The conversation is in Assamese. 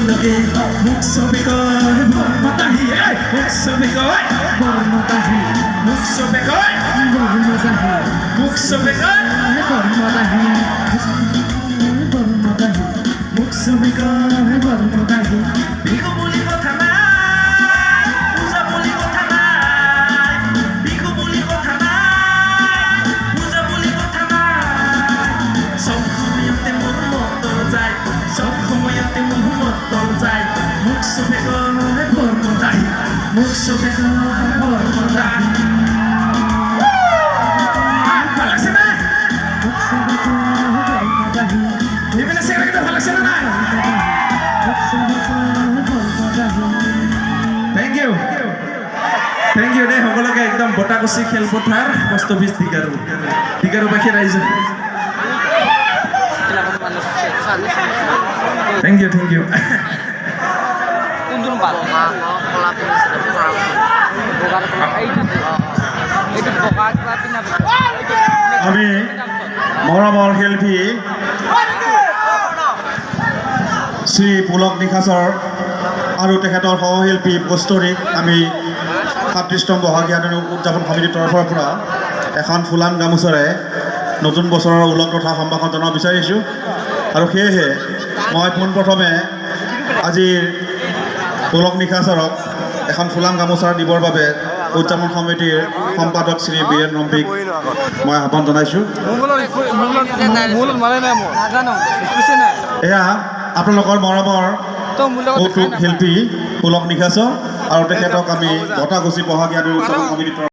লগে মোক চবে কয় বৰমতাহী মোক চবে কয় বৰমতাহী মোক চবে কয় বৰমতাহী মোক চবে কয় বৰমতাহী বৰমতাহী মোক চবে কয় বৰমতাহী বিহু বুলি কথা নাই পূজা বুলি কথা নাই বিহু বুলি কথা নাই পূজা বুলি কথা নাই সব সময়তে মোৰ মতল যায় সব সময়তে মোৰ মতল যায় মোক চবে কয় বৰমতাহী মোক চবে কয় বৰমতাহী ভাল লাগছে না মোক চবে কয় বৰমতাহী এইপিনে চেগৰাকেইটা ভাল লাগছে না নাই মোক চবে কয় বৰমতাহী থেংক ইউ দেই সকলোকে একদম বটাকচি খেলপথাৰ পোষ্ট অফিচ টিকাৰুবাসী ৰাইজ থেংক ইউ আমি মৰমৰ শিল্পী শ্ৰী পুলক নিশাচৰ আৰু তেখেতৰ সহশিল্পী কষ্টৰীক আমি ৩৭তম বহাগীয়া দিন উদযাপন সমিতিৰ তৰফৰ পৰা এখন ফুলাম গামোচাৰে নতুন বছৰৰ ওলগ তথা সম্ভাষণ জনাব বিচাৰিছোঁ আৰু সেয়েহে মই পোনপ্ৰথমে আজিৰ পুলক নিশাচৰক এখন ফুলাম গামোচা দিবৰ বাবে উদযাপন সমিতিৰ সম্পাদক শ্ৰী বীৰেন ৰম্পিক মই আহ্বান জনাইছোঁ। এয়া আপোনালোকৰ মৰমৰ কৌতুক শিল্পী পুলক নিশাচৰ আৰু তেখেতক আমি বটাকচি বহাগীয়া উদযাপন সমিতিৰ